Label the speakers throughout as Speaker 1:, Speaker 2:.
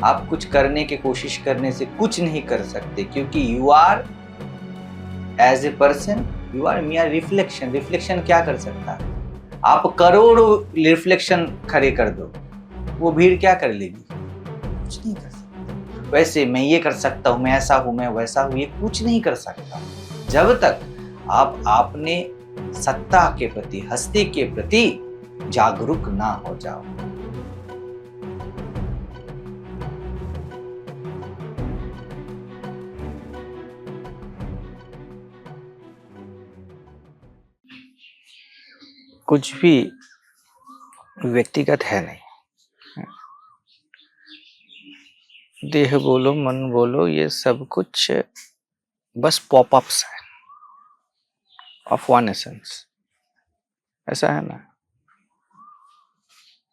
Speaker 1: आप कुछ करने की कोशिश करने से कुछ नहीं कर सकते, क्योंकि you are as a person, you are mere reflection. Reflection क्या कर सकता है? आप करोड़ों रिफ्लेक्शन खड़े कर दो, वो भीड़ क्या कर लेगी? कुछ नहीं कर सकता। वैसे मैं ये कर सकता हूँ, मैं ऐसा हूँ, मैं वैसा हूँ, ये कुछ नहीं कर सकता जब तक आप अपने सत्ता के प्रति, हस्ती के प्रति जागरूक ना हो जाओ। कुछ भी व्यक्तिगत है नहीं। देह बोलो, मन बोलो, ये सब कुछ बस पॉपअप्स है ऑफ वन एसेंस। ऐसा है ना?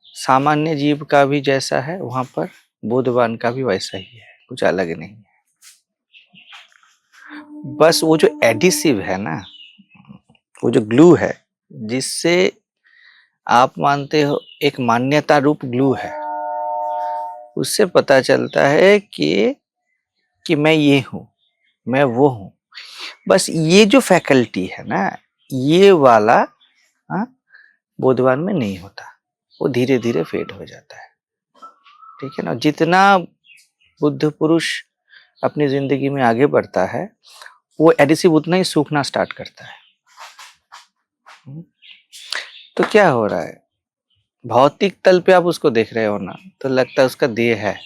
Speaker 1: सामान्य जीव का भी जैसा है वहां पर बुद्धवान का भी वैसा ही है, कुछ अलग नहीं है। बस वो जो एडिसिव है ना, वो जो ग्लू है, जिससे आप मानते हो एक मान्यता रूप ग्लू है, उससे पता चलता है कि मैं ये हूं, मैं वो हूं। बस ये जो फैकल्टी है ना, ये वाला बोधवान में नहीं होता, वो धीरे धीरे फेड हो जाता है। ठीक है ना? जितना बुद्ध पुरुष अपनी जिंदगी में आगे बढ़ता है, वो एडिसिव उतना ही सूखना स्टार्ट करता है। तो क्या हो रहा है? भौतिक तल पे आप उसको देख रहे हो ना, तो लगता है उसका देह है।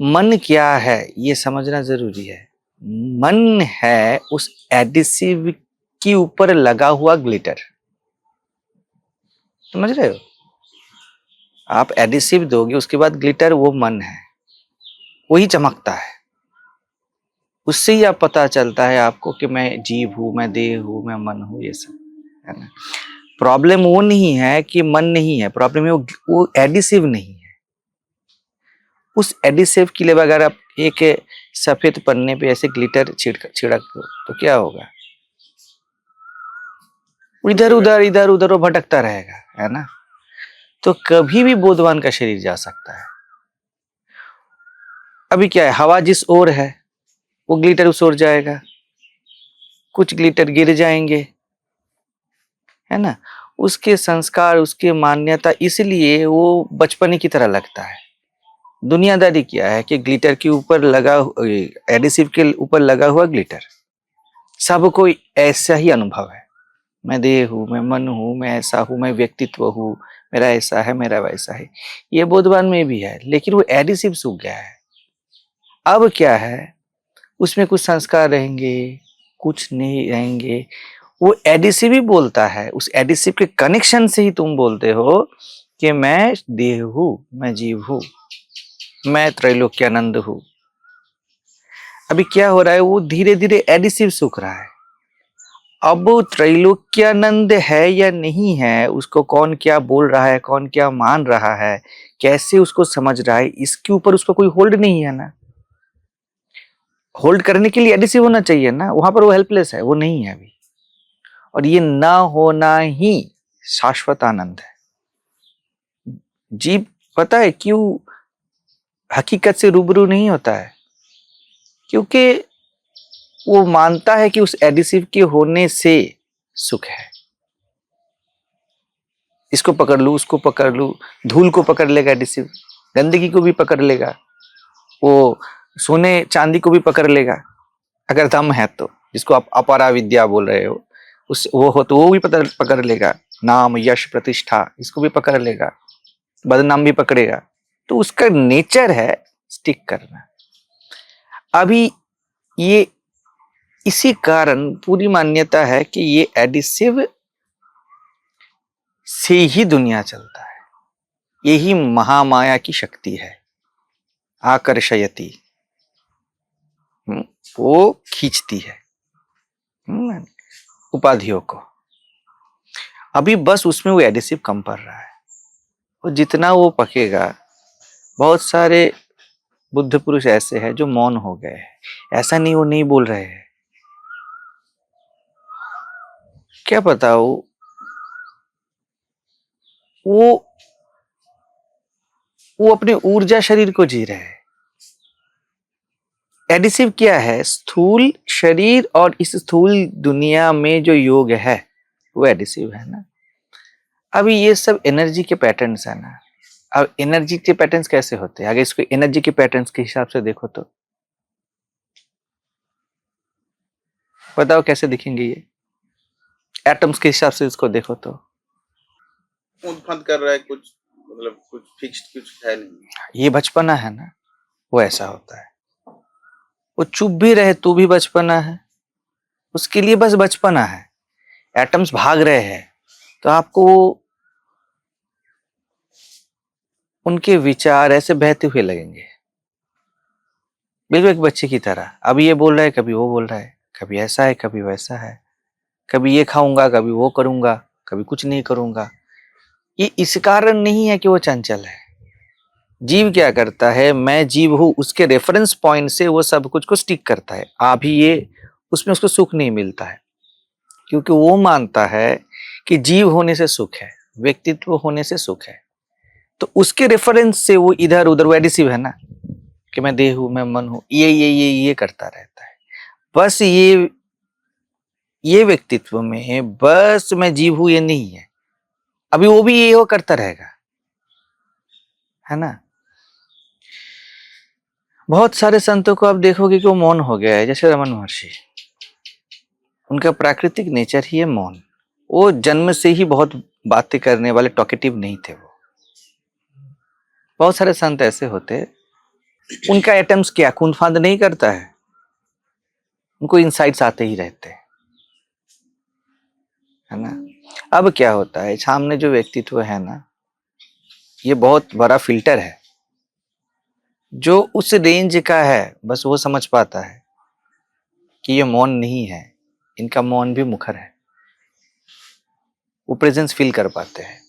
Speaker 1: मन क्या है ये समझना जरूरी है। मन है उस एडिसिव के ऊपर लगा हुआ ग्लिटर। समझ रहे हो? आप एडिसिव दोगे, उसके बाद ग्लिटर, वो मन है, वही चमकता है। उससे ही आप पता चलता है आपको कि मैं जीव हूं, मैं देह हूं, मैं मन हूं, ये सब है ना। प्रॉब्लम वो नहीं है कि मन नहीं है, प्रॉब्लम है वो एडिसिव नहीं है। उस एडिसिव के लिए अगर आप एक सफेद पन्ने पे ऐसे ग्लिटर छिड़क दो तो क्या होगा? इधर उधर वो भटकता रहेगा, है ना। तो कभी भी बोधवान का शरीर जा सकता है। अभी क्या है, हवा जिस ओर है वो ग्लिटर उस ओर जाएगा, कुछ ग्लिटर गिर जाएंगे, है ना। उसके संस्कार, उसके मान्यता, इसलिए वो बचपने की तरह लगता है। दुनियादारी क्या है कि ग्लिटर के ऊपर लगा, एडिसिव के ऊपर लगा हुआ ग्लिटर, सबको ऐसा ही अनुभव है। मैं देह हूं, मैं मन हूं, मैं ऐसा हूं, मैं व्यक्तित्व हूं, मेरा ऐसा है, मेरा वैसा है। ये बोधवान में भी है, लेकिन वो एडिसिव सूख गया है। अब क्या है, उसमें कुछ संस्कार रहेंगे, कुछ नहीं रहेंगे। वो एडिसिव ही बोलता है, उस एडिसिव के कनेक्शन से ही तुम बोलते हो कि मैं देह हूं, मैं जीव हूं, मैं त्रैलोक्यानंद हूं। अभी क्या हो रहा है, वो धीरे धीरे एडिसिव सूख रहा है। अब त्रैलोक्यानंद है या नहीं है, उसको कौन क्या बोल रहा है, कौन क्या मान रहा है, कैसे उसको समझ रहा है, इसके ऊपर उसका कोई होल्ड नहीं है ना। होल्ड करने के लिए एडिसिव होना चाहिए ना, वहां पर वो हेल्पलेस है, वो नहीं है अभी। और ये ना होना ही शाश्वत आनंद है। जीव पता है क्यों हकीकत से रूबरू नहीं होता है? क्योंकि वो मानता है कि उस एडिसिव के होने से सुख है। इसको पकड़ लू, उसको पकड़ लू, धूल को पकड़ लेगा एडिसिव, गंदगी को भी पकड़ लेगा, वो सोने चांदी को भी पकड़ लेगा अगर दम है तो, जिसको आप अपरा विद्या बोल रहे हो, उस वो हो तो वो भी पकड़ लेगा। नाम, यश, प्रतिष्ठा, इसको भी पकड़ लेगा, बदनाम भी पकड़ेगा। तो उसका नेचर है स्टिक करना। अभी ये इसी कारण पूरी मान्यता है कि ये एडिसिव से ही दुनिया चलता है। यही महामाया की शक्ति है, आकर्षयति, वो खींचती है उपाधियों को। अभी बस उसमें वो एडिसिव कम पड़ रहा है, और जितना वो पकेगा, बहुत सारे बुद्ध पुरुष ऐसे हैं जो मौन हो गए हैं। ऐसा नहीं वो नहीं बोल रहे हैं, क्या पता वो वो अपनी ऊर्जा शरीर को जी रहे हैं। एडिसिव क्या है? स्थूल शरीर और इस स्थूल दुनिया में जो योग है वो एडिसिव है ना। अभी ये सब एनर्जी के पैटर्न्स है ना। अब एनर्जी के पैटर्न्स कैसे होते हैं? अगर इसको एनर्जी के पैटर्न्स के हिसाब से देखो तो बताओ कैसे दिखेंगे ये? एटम्स के हिसाब से इसको देखो तो
Speaker 2: फंद कर रहा है कुछ, मतलब कुछ फिक्स्ड कुछ है नहीं।
Speaker 1: ये बचपना है ना, वो ऐसा होता है। वो चुप भी रहे तो भी बचपना है, उसके लिए बस बचपना है। एटम्स भाग रहे हैं तो आपको उनके विचार ऐसे बहते हुए लगेंगे, बिल्कुल एक बच्चे की तरह। अभी ये बोल रहा है, कभी वो बोल रहा है, कभी ऐसा है कभी वैसा है, कभी ये खाऊंगा कभी वो करूंगा, कभी कुछ नहीं करूंगा। ये इस कारण नहीं है कि वो चंचल है। जीव क्या करता है? मैं जीव हूं, उसके रेफरेंस पॉइंट से वो सब कुछ को स्टिक करता है। अभी ये उसमें उसको सुख नहीं मिलता है क्योंकि वो मानता है कि जीव होने से सुख है, व्यक्तित्व होने से सुख है। तो उसके रेफरेंस से वो इधर उधर, वो एडिसिव है ना कि मैं देह हूं, मैं मन हूं, ये करता रहता है। बस ये व्यक्तित्व में बस मैं जीव हूं ये नहीं है। अभी वो भी ये वो करता रहेगा, है ना। बहुत सारे संतों को आप देखोगे कि वो मौन हो गया है, जैसे रमन महर्षि। उनका प्राकृतिक नेचर ही है मौन। वो जन्म से ही बहुत बातें करने वाले, टॉकेटिव नहीं थे वो। बहुत सारे संत ऐसे होते, उनका एटम्स क्या खून फांद नहीं करता है, उनको इनसाइट्स आते ही रहते हैं, है ना। अब क्या होता है, सामने जो व्यक्तित्व है ना, ये बहुत बड़ा फिल्टर है। जो उस रेंज का है बस वो समझ पाता है कि ये मौन नहीं है, इनका मौन भी मुखर है। वो प्रेजेंस फील कर पाते हैं।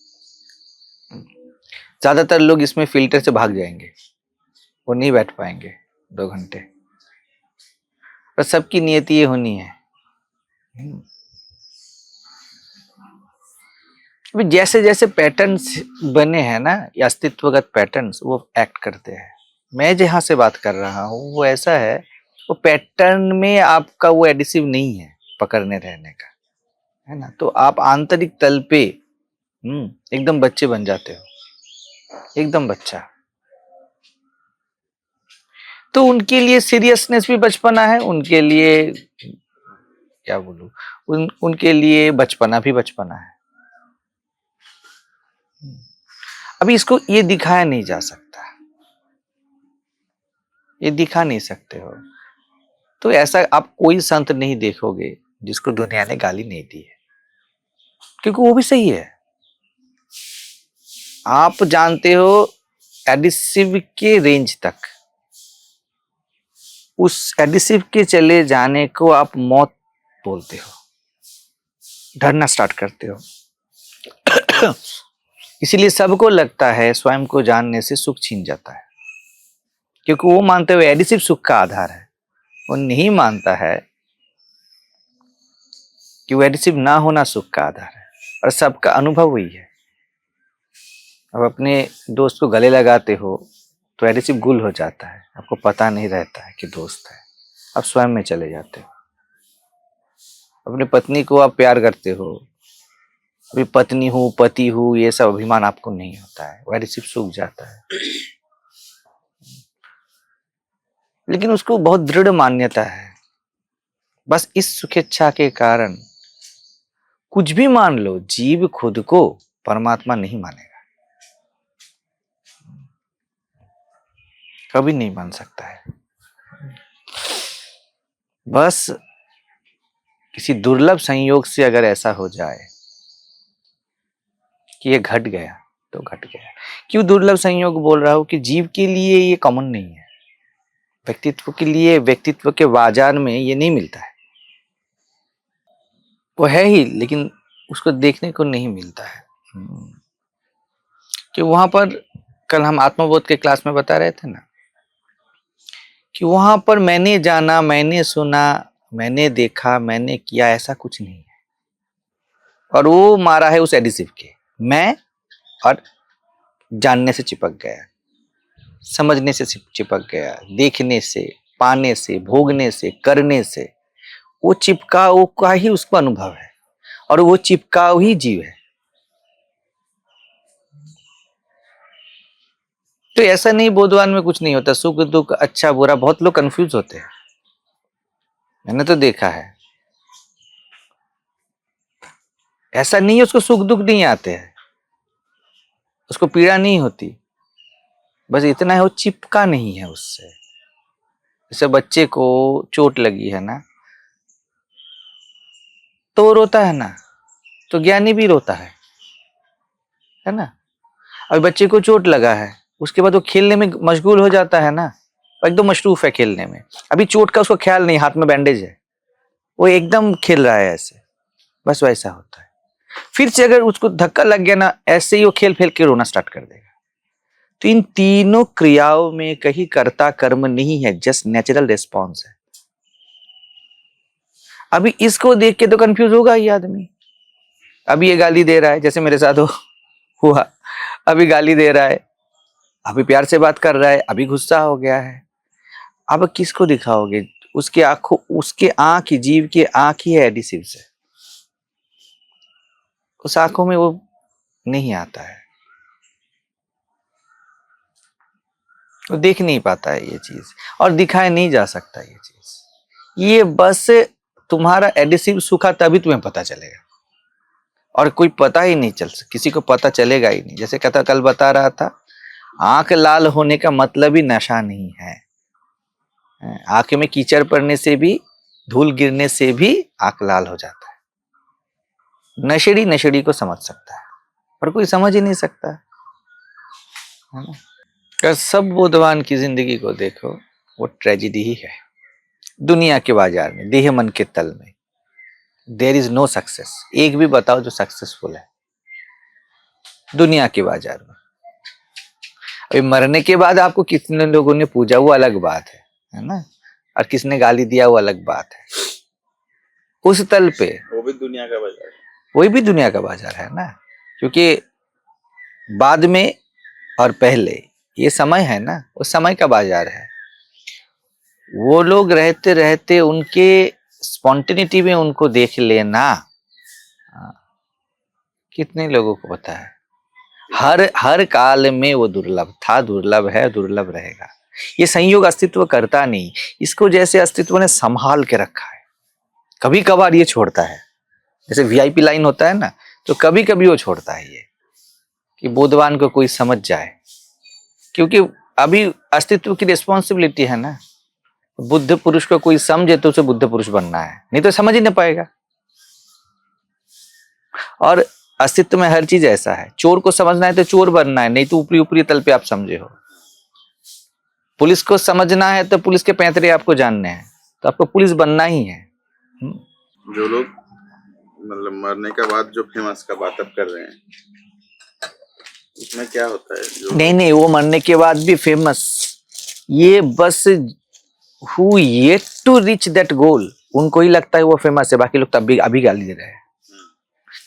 Speaker 1: ज्यादातर लोग इसमें फिल्टर से भाग जाएंगे, वो नहीं बैठ पाएंगे 2 घंटे। पर सबकी नियति ये होनी है। अभी जैसे जैसे पैटर्न्स बने हैं ना, या अस्तित्वगत पैटर्न्स, वो एक्ट करते हैं। मैं जहां से बात कर रहा हूं वो ऐसा है, वो पैटर्न में आपका वो एडिसिव नहीं है पकड़ने रहने का, है ना। तो आप आंतरिक तल पे एकदम बच्चे बन जाते हो, एकदम बच्चा। तो उनके लिए सीरियसनेस भी बचपना है, उनके लिए क्या बोलूं, उनके लिए बचपना भी बचपना है। अभी इसको ये दिखाया नहीं जा सकता, ये दिखा नहीं सकते हो। तो ऐसा आप कोई संत नहीं देखोगे जिसको दुनिया ने गाली नहीं दी है, क्योंकि वो भी सही है। आप जानते हो एडिसिव के रेंज तक, उस एडिसिव के चले जाने को आप मौत बोलते हो, डरना स्टार्ट करते हो। इसीलिए सबको लगता है स्वयं को जानने से सुख छीन जाता है, क्योंकि वो मानते हुए एडिसिव सुख का आधार है। वो नहीं मानता है कि वो एडिसिव ना होना सुख का आधार है, और सबका अनुभव वही है। अब अपने दोस्त को गले लगाते हो तो एडिसिव गुल हो जाता है, आपको पता नहीं रहता है कि दोस्त है, आप स्वयं में चले जाते हो। अपनी पत्नी को आप प्यार करते हो, अभी पत्नी हूँ पति हूँ ये सब अभिमान आपको नहीं होता है, वो एडिसिव सूख जाता है। लेकिन उसको बहुत दृढ़ मान्यता है, बस इस सुखेच्छा के कारण कुछ भी मान लो, जीव खुद को परमात्मा नहीं मानेगा, कभी नहीं मान सकता है। बस किसी दुर्लभ संयोग से अगर ऐसा हो जाए कि ये घट गया तो घट गया। क्यों दुर्लभ संयोग बोल रहा हूं? कि जीव के लिए ये कॉमन नहीं है, व्यक्तित्व के लिए, व्यक्तित्व के बाजार में ये नहीं मिलता है। वो है ही, लेकिन उसको देखने को नहीं मिलता है। कि वहां पर कल हम आत्मबोध के क्लास में बता रहे थे ना, कि वहां पर मैंने जाना, मैंने सुना, मैंने देखा, मैंने किया, ऐसा कुछ नहीं है। और वो मारा है उस एडिसिव के, मैं और जानने से चिपक गया। समझने से चिपक गया, देखने से, पाने से, भोगने से, करने से, वो चिपकाव का ही उसको अनुभव है और वो चिपकाव ही जीव है। तो ऐसा नहीं बोधवान में कुछ नहीं होता, सुख दुख अच्छा बुरा, बहुत लोग कंफ्यूज होते हैं, मैंने तो देखा है। ऐसा नहीं है उसको सुख दुख नहीं आते हैं, उसको पीड़ा नहीं होती, बस इतना है वो चिपका नहीं है उससे। जैसे बच्चे को चोट लगी है ना, तो वो रोता है ना, तो ज्ञानी भी रोता है ना। और बच्चे को चोट लगा है, उसके बाद वो खेलने में मशगूल हो जाता है ना, वो एकदम मशरूफ है खेलने में। अभी चोट का उसको ख्याल नहीं, हाथ में बैंडेज है, वो एकदम खेल रहा है ऐसे, बस वैसा होता है। फिर से अगर उसको धक्का लग गया ना, ऐसे ही वो खेल फेल के रोना स्टार्ट कर देगा। तो इन तीनों क्रियाओं में कहीं कर्ता कर्म नहीं है, जस्ट नेचुरल रिस्पॉन्स है। अभी इसको देख के तो कंफ्यूज होगा ये आदमी। अभी ये गाली दे रहा है, जैसे मेरे साथ हुआ, अभी गाली दे रहा है, अभी प्यार से बात कर रहा है, अभी गुस्सा हो गया है। अब किसको दिखाओगे? उसके आंखों, उसके आंख, जीव की आंख ही है एडिसिव से, उस आंखों में वो नहीं आता है, वो देख नहीं पाता है ये चीज, और दिखाया नहीं जा सकता ये चीज। ये बस तुम्हारा एडिसिव सूखा तभी तुम्हें पता चलेगा, और कोई पता ही नहीं चल, किसी को पता चलेगा ही नहीं। जैसे कहता, कल बता रहा था, आंख लाल होने का मतलब ही नशा नहीं है। आंख में कीचड़ पड़ने से भी, धूल गिरने से भी आंख लाल हो जाता है। नशेड़ी नशेड़ी को समझ सकता है, पर कोई समझ ही नहीं सकता, है ना। अगर सब बोधवान की जिंदगी को देखो, वो ट्रेजिडी ही है। दुनिया के बाजार में, देह मन के तल में देयर इज नो सक्सेस। एक भी बताओ जो सक्सेसफुल है दुनिया के बाजार में। अभी मरने के बाद आपको कितने लोगों ने पूजा, वो अलग बात है ना, और किसने गाली दिया वो अलग बात है। उस तल पे
Speaker 2: वो भी दुनिया का बाजार है,
Speaker 1: वही भी दुनिया का बाजार है ना, क्योंकि बाद में और पहले ये समय है ना, उस समय का बाजार है। वो लोग रहते रहते उनके स्पॉन्टेनिटी में उनको देख लेना, कितने लोगों को पता है। हर हर काल में वो दुर्लभ था, दुर्लभ है, दुर्लभ रहेगा। ये संयोग अस्तित्व करता नहीं, इसको जैसे अस्तित्व ने संभाल के रखा है। कभी कभार ये छोड़ता है, जैसे वीआईपी लाइन होता है ना, तो कभी कभी वो छोड़ता है ये, कि बोधवान को कोई समझ जाए, क्योंकि अभी अस्तित्व की रिस्पॉन्सिबिलिटी है ना। बुद्ध पुरुष को कोई समझे तो उसे बुद्ध पुरुष बनना है, नहीं तो समझ ही नहीं पाएगा। और अस्तित्व में हर चीज ऐसा है, चोर को समझना है तो चोर बनना है, नहीं तो ऊपरी ऊपरी तल पे आप समझे हो। पुलिस को समझना है तो पुलिस के पैंतरे आपको जानने हैं, तो आपको पुलिस बनना ही है।
Speaker 2: जो लोग मतलब मरने के बाद जो फेमस का बात अब कर रहे हैं, उसमें क्या होता है? जो
Speaker 1: नहीं नहीं, वो मरने के बाद भी फेमस, ये बस who yet to reach that goal, उनको ही लगता है वो फेमस है, बाकी लोग तब भी अभी गाली दे रहे हैं।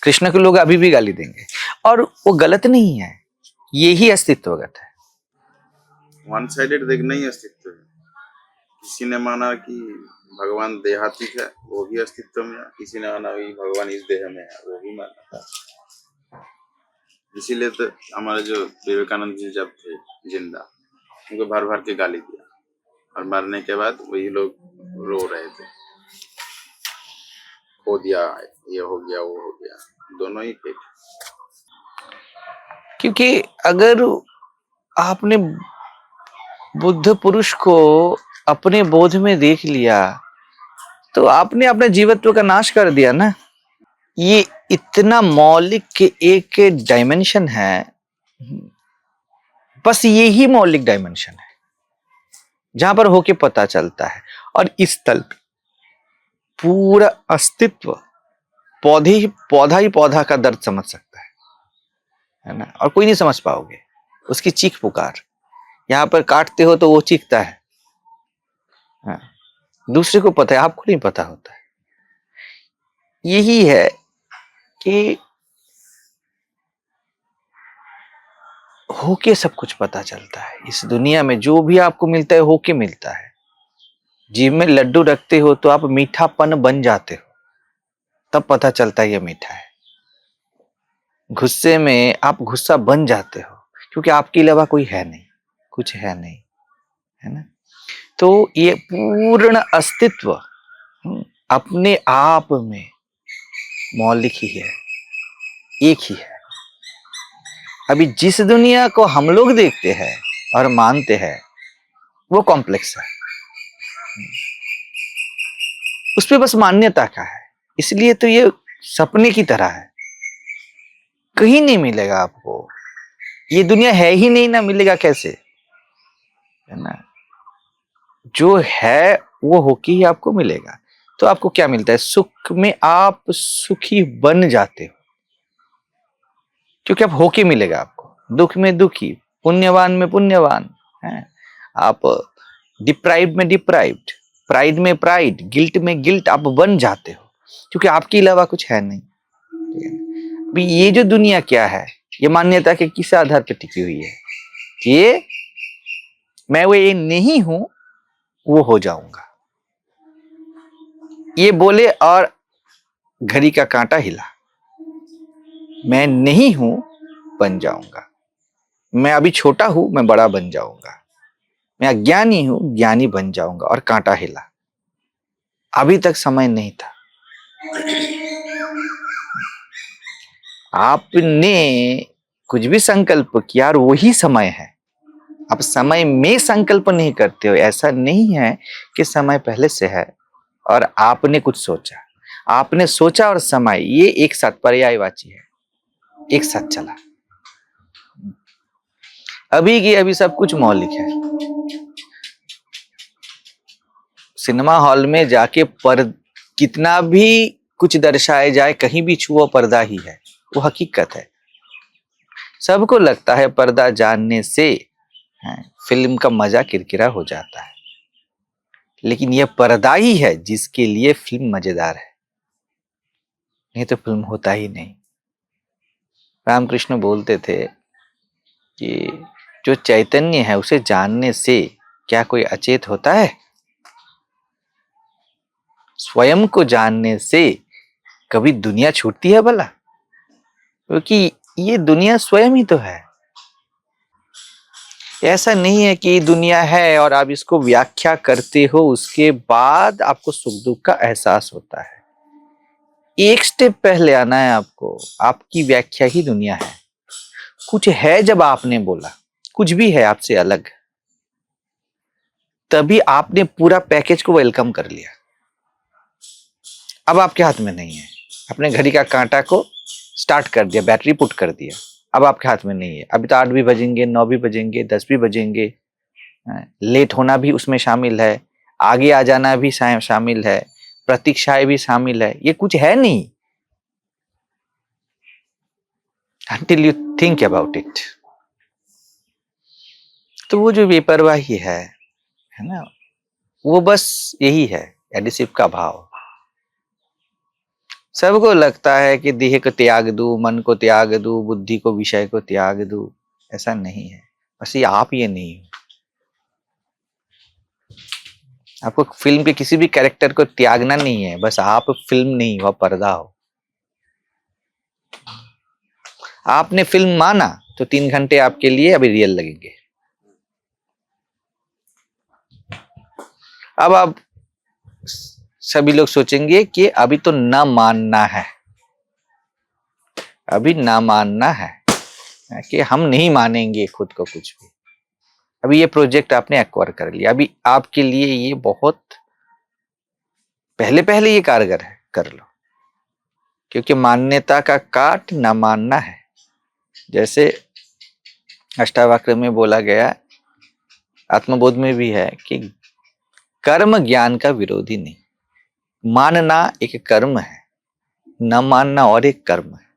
Speaker 1: कृष्ण के लोग अभी भी गाली देंगे, और वो गलत नहीं है, यही अस्तित्वगत है।
Speaker 2: वन साइडेड देखना ही अस्तित्व है। किसी ने माना कि भगवान देहातीत है, वो भी अस्तित्व में है। किसी ने माना भी भगवान इस देह में है, वो भी माना था। इसीलिए तो हमारे जो विवेकानंद जी जब थे जिंदा, उनको भर भर के गाली दिया, और मरने के बाद वही लोग रो रहे थे, खो दिया, ये हो गया, वो हो गया, दोनों ही फेक।
Speaker 1: क्योंकि अगर आपने बुद्ध पुरुष को अपने बोध में देख लिया, तो आपने अपने जीवत्व का नाश कर दिया ना। ये इतना मौलिक एक डायमेंशन है, बस यही मौलिक डायमेंशन है जहां पर होके पता चलता है। और इस तल पे पूरा अस्तित्व, पौधा ही पौधा का दर्द समझ सकता है ना, और कोई नहीं समझ पाओगे उसकी चीख पुकार। यहाँ पर काटते हो तो वो चीखता है, हाँ, दूसरे को पता है, आपको नहीं पता होता है। यही है कि होके सब कुछ पता चलता है। इस दुनिया में जो भी आपको मिलता है होके मिलता है। जीभ में लड्डू रखते हो तो आप मीठापन बन जाते हो, तब पता चलता है ये मीठा है। गुस्से में आप गुस्सा बन जाते हो क्योंकि आपके अलावा कोई है नहीं, कुछ है नहीं, है ना। तो ये पूर्ण अस्तित्व अपने आप में मौलिक ही है, एक ही है। अभी जिस दुनिया को हम लोग देखते हैं और मानते हैं वो कॉम्प्लेक्स है, उस पे बस मान्यता का है। इसलिए तो ये सपने की तरह है, कहीं नहीं मिलेगा आपको। ये दुनिया है ही नहीं ना, मिलेगा कैसे, है ना। जो है वो होके ही आपको मिलेगा। तो आपको क्या मिलता है? सुख में आप सुखी बन जाते हो क्योंकि आप होके मिलेगा आपको। दुख में दुखी, पुण्यवान में पुण्यवान है आप, डिप्राइव्ड में डिप्राइव्ड, प्राइड में प्राइड, गिल्ट में गिल्ट आप बन जाते हो क्योंकि आपके अलावा कुछ है नहीं। अभी ये जो दुनिया क्या है, ये मान्यता के किस आधार पर टिकी हुई है कि मैं वो ये नहीं हूं, वो हो जाऊंगा। ये बोले और घड़ी का कांटा हिला, मैं नहीं हूं बन जाऊंगा, मैं अभी छोटा हूं मैं बड़ा बन जाऊंगा, मैं अज्ञानी हूं ज्ञानी बन जाऊंगा, और कांटा हिला। अभी तक समय नहीं था। आपने कुछ भी संकल्प किया और वही समय है। आप समय में संकल्प नहीं करते हो। ऐसा नहीं है कि समय पहले से है और आपने कुछ सोचा। आपने सोचा और समय ये एक साथ पर्यायवाची है, एक साथ चला। अभी की अभी सब कुछ मौलिक है। सिनेमा हॉल में जाके कितना भी कुछ दर्शाया जाए, कहीं भी छुओ पर्दा ही है, वो हकीकत है। सबको लगता है पर्दा जानने से फिल्म का मजा किरकिरा हो जाता है, लेकिन यह पर्दा ही है जिसके लिए फिल्म मजेदार है, नहीं तो फिल्म होता ही नहीं। रामकृष्ण बोलते थे कि जो चैतन्य है उसे जानने से क्या कोई अचेत होता है? स्वयं को जानने से कभी दुनिया छूटती है भला? क्योंकि ये दुनिया स्वयं ही तो है। ऐसा नहीं है कि दुनिया है और आप इसको व्याख्या करते हो, उसके बाद आपको सुख दुख का एहसास होता है। एक स्टेप पहले आना है आपको। आपकी व्याख्या ही दुनिया है। कुछ है जब आपने बोला, कुछ भी है आपसे अलग, तभी आपने पूरा पैकेज को वेलकम कर लिया। अब आपके हाथ में नहीं है। अपने घड़ी का कांटा को स्टार्ट कर दिया, बैटरी पुट कर दिया, अब आपके हाथ में नहीं है। अभी तो 8 भी बजेंगे, 9 भी बजेंगे, 10 भी बजेंगे। लेट होना भी उसमें शामिल है, आगे आ जाना भी शामिल है, प्रतीक्षाएं भी शामिल है। ये कुछ है नहीं until you think about it। तो वो जो बेपरवाही है ना, वो बस यही है, एडिसिव का भाव। सबको लगता है कि देह को त्याग दूं, मन को त्याग दूं, बुद्धि को, विषय को त्याग दूं। ऐसा नहीं है। बस ये आप ये नहीं हो। आपको फिल्म के किसी भी कैरेक्टर को त्यागना नहीं है, बस आप फिल्म नहीं हो, पर्दा हो। आपने फिल्म माना तो 3 घंटे आपके लिए अभी रियल लगेंगे। अब आप सभी लोग सोचेंगे कि अभी तो ना मानना है, अभी ना मानना है कि हम नहीं मानेंगे खुद को कुछ भी। अभी ये प्रोजेक्ट आपने एक्वायर कर लिया, अभी आपके लिए ये बहुत पहले पहले ये कारगर है, कर लो। क्योंकि मान्यता का काट ना मानना है। जैसे अष्टावक्र में बोला गया, आत्मबोध में भी है कि कर्म ज्ञान का विरोधी नहीं। मानना एक कर्म है, न मानना और एक कर्म है।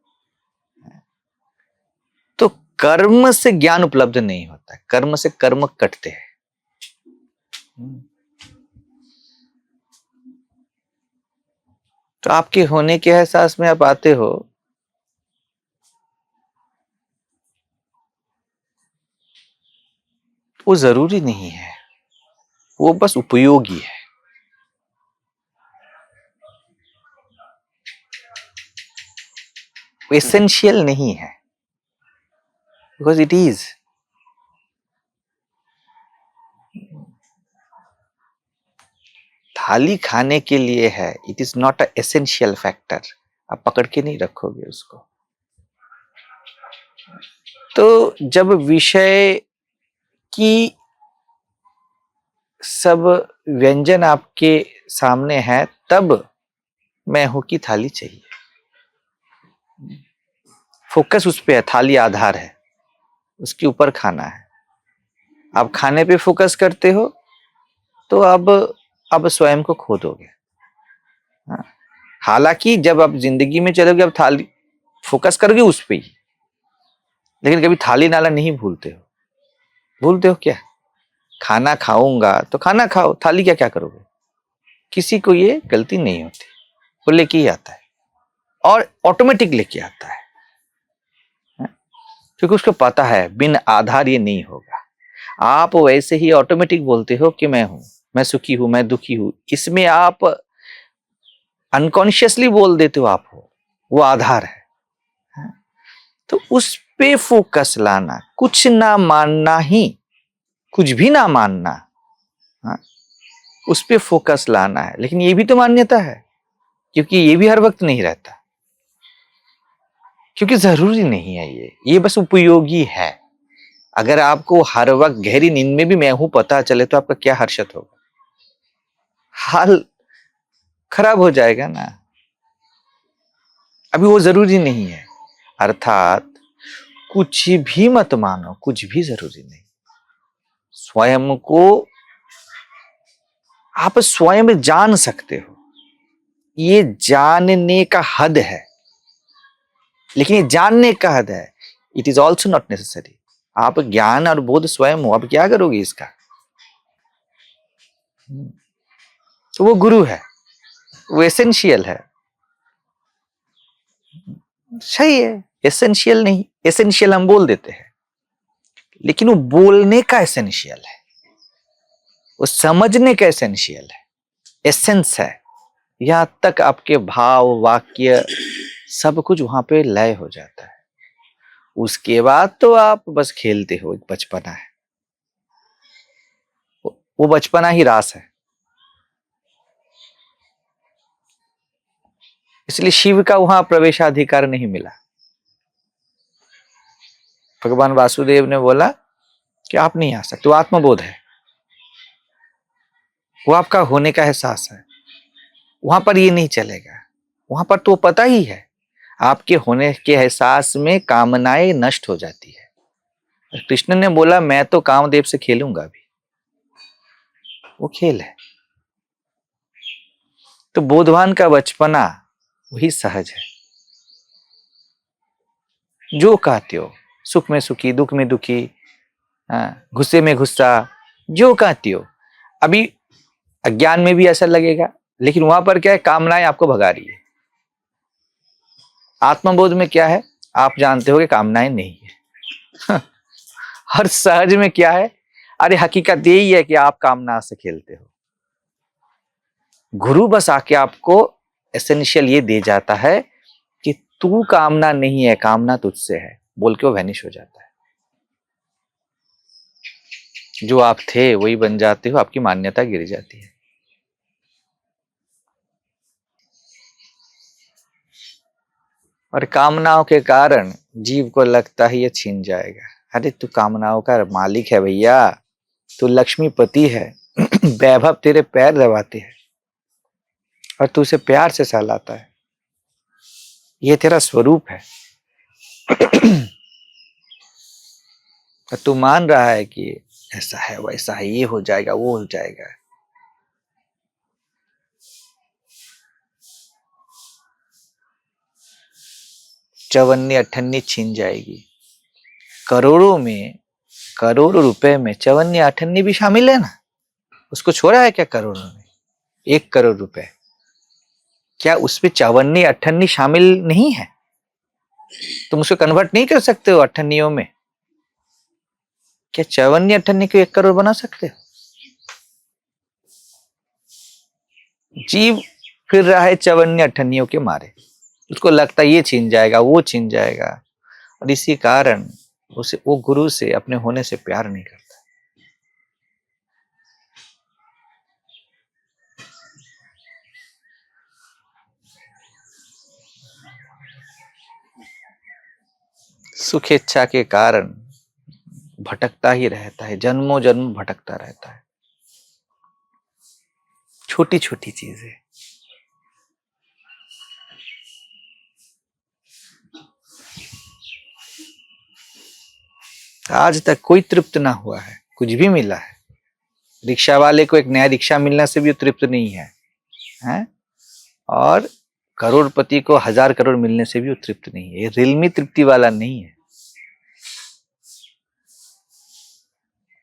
Speaker 1: तो कर्म से ज्ञान उपलब्ध नहीं होता, कर्म से कर्म कटते हैं। तो आपके होने के एहसास में आप आते हो वो जरूरी नहीं है, वो बस उपयोगी है। वो एसेंशियल नहीं है, बिकॉज इट इज। थाली खाने के लिए है, it is not a essential factor. आप पकड़ के नहीं रखोगे उसको। तो जब विषय की सब व्यंजन आपके सामने है, तब मैं हूं की थाली चाहिए। फोकस उस पे है, थाली आधार है, उसके ऊपर खाना है। आप खाने पे फोकस करते हो तो अब स्वयं को खो दोगे। हाँ। हालांकि जब आप जिंदगी में चलोगे, अब थाली फोकस करोगे उस पे ही, लेकिन कभी थाली नाला नहीं भूलते हो। भूलते हो क्या? खाना खाऊंगा तो खाना खाओ, थाली क्या क्या करोगे? किसी को ये गलती नहीं होती, वो लेके ही आता है और ऑटोमेटिक लेके आता है, क्योंकि उसको पता है बिन आधार ये नहीं होगा। आप वैसे ही ऑटोमेटिक बोलते हो कि मैं हूं, मैं सुखी हूं, मैं दुखी हूं। इसमें आप अनकॉन्शियसली बोल देते हो आप हो, वो आधार है। तो उस पे फोकस लाना, कुछ ना मानना ही, कुछ भी ना मानना, हाँ, उस पे फोकस लाना है। लेकिन ये भी तो मान्यता है, क्योंकि ये भी हर वक्त नहीं रहता, क्योंकि जरूरी नहीं है। ये बस उपयोगी है। अगर आपको हर वक्त गहरी नींद में भी मैं हूं पता चले तो आपका क्या हर्षत होगा? हाल खराब हो जाएगा ना। अभी वो जरूरी नहीं है। अर्थात कुछ भी मत मानो, कुछ भी जरूरी नहीं। स्वयं को आप स्वयं जान सकते हो, ये जानने का हद है। लेकिन ये जानने का हद है, it is also not necessary. आप ज्ञान और बोध स्वयं हो, आप क्या करोगे इसका? तो वो गुरु है, वो एसेंशियल है। सही है, एसेंशियल नहीं, एसेंशियल हम बोल देते हैं, लेकिन वो बोलने का एसेंशियल है, वो समझने का एसेंशियल है, एसेंस है। यहां तक आपके भाव, वाक्य, सब कुछ वहां पे लय हो जाता है। उसके बाद तो आप बस खेलते हो, एक बचपना है, वो बचपना ही रास है। इसलिए शिव का वहां प्रवेशाधिकार नहीं मिला। भगवान वासुदेव ने बोला कि आप नहीं आ सकते, वो आत्मबोध है, वो आपका होने का एहसास है। वहां पर ये नहीं चलेगा। वहां पर तो पता ही है, आपके होने के एहसास में कामनाएं नष्ट हो जाती है। कृष्ण ने बोला मैं तो कामदेव से खेलूंगा भी, वो खेल है। तो बोधवान का बचपना वही सहज है। जो कहते हो, सुख में सुखी, दुख में दुखी, गुस्से में गुस्सा, जो कहते हो। अभी अज्ञान में भी ऐसा लगेगा, लेकिन वहां पर क्या है, कामनाएं आपको भगा रही है। आत्मबोध में क्या है, आप जानते हो कि कामनाएं नहीं है। हर सहज में क्या है, अरे हकीकत यही है कि आप कामना से खेलते हो। गुरु बस आके आपको एसेंशियल ये दे जाता है कि तू कामना नहीं है, कामना तुझसे है, बोल के वो वैनिश हो जाता है। जो आप थे वही बन जाते हो, आपकी मान्यता गिर जाती है। और कामनाओं के कारण जीव को लगता है ये छीन जाएगा। अरे तू कामनाओं का मालिक है भैया, तू लक्ष्मीपति है। वैभव तेरे पैर दबाते हैं और तू उसे प्यार से सहलाता है, ये तेरा स्वरूप है। और तू मान रहा है कि ऐसा है, वैसा है, ये हो जाएगा, वो हो जाएगा। चवन्नी अठन्नी छीन जाएगी। करोड़ों में, करोड़ रुपए में चवन्नी अठन्नी भी शामिल है ना। उसको छोड़ा है क्या करोड़ों में? 1 करोड़ रुपए, क्या उसमें चवन्नी अठन्नी शामिल नहीं है? तुम उसको कन्वर्ट नहीं कर सकते हो अठन्नियों में? क्या 54 को 1 करोड़ बना सकते हो? जीव फिर रहा है 54 के मारे, उसको लगता है ये छीन जाएगा, वो छीन जाएगा, और इसी कारण उसे वो गुरु से अपने होने से प्यार नहीं करता। सुखेच्छा के कारण भटकता ही रहता है, जन्मों जन्म भटकता रहता है। छोटी छोटी चीजें। आज तक कोई तृप्त ना हुआ है, कुछ भी मिला है। रिक्शा वाले को एक नया रिक्शा मिलने से भी तृप्त नहीं है, हैं? और करोड़पति को 1000 करोड़ मिलने से भी वो तृप्त नहीं है। ये रिलमी तृप्ति वाला नहीं है।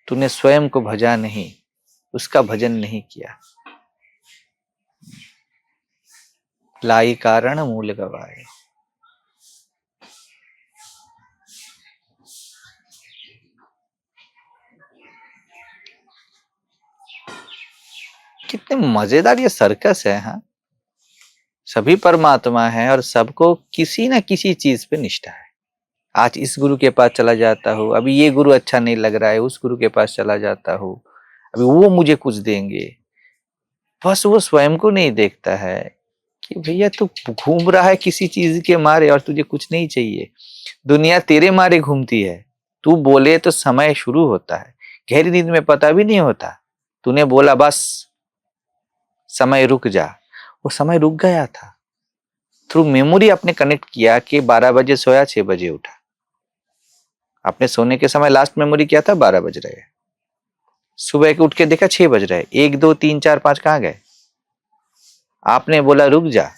Speaker 1: तूने स्वयं को भजा नहीं, उसका भजन नहीं किया। लाई कारण मूल गवाए। कितने मजेदार ये सर्कस है। हाँ, सभी परमात्मा है और सबको किसी ना किसी चीज पे निष्ठा है। आज इस गुरु के पास चला जाता हूँ, अभी ये गुरु अच्छा नहीं लग रहा है, उस गुरु के पास चला जाता हूँ, अभी वो मुझे कुछ देंगे। बस वो स्वयं को नहीं देखता है कि भैया तू घूम रहा है किसी चीज के मारे और तुझे कुछ नहीं चाहिए। दुनिया तेरे मारे घूमती है। तू बोले तो समय शुरू होता है, गहरी नींद में पता भी नहीं होता। तूने बोला बस समय रुक जा, वो समय रुक गया था। थ्रू मेमोरी आपने कनेक्ट किया कि 12 बजे सोया, 6 बजे उठा। आपने सोने के समय लास्ट मेमोरी किया था 12 बज रहे, सुबह के उठ के देखा 6 बज रहे। 1 2 3 4 5 कहाँ गए? आपने बोला रुक जा।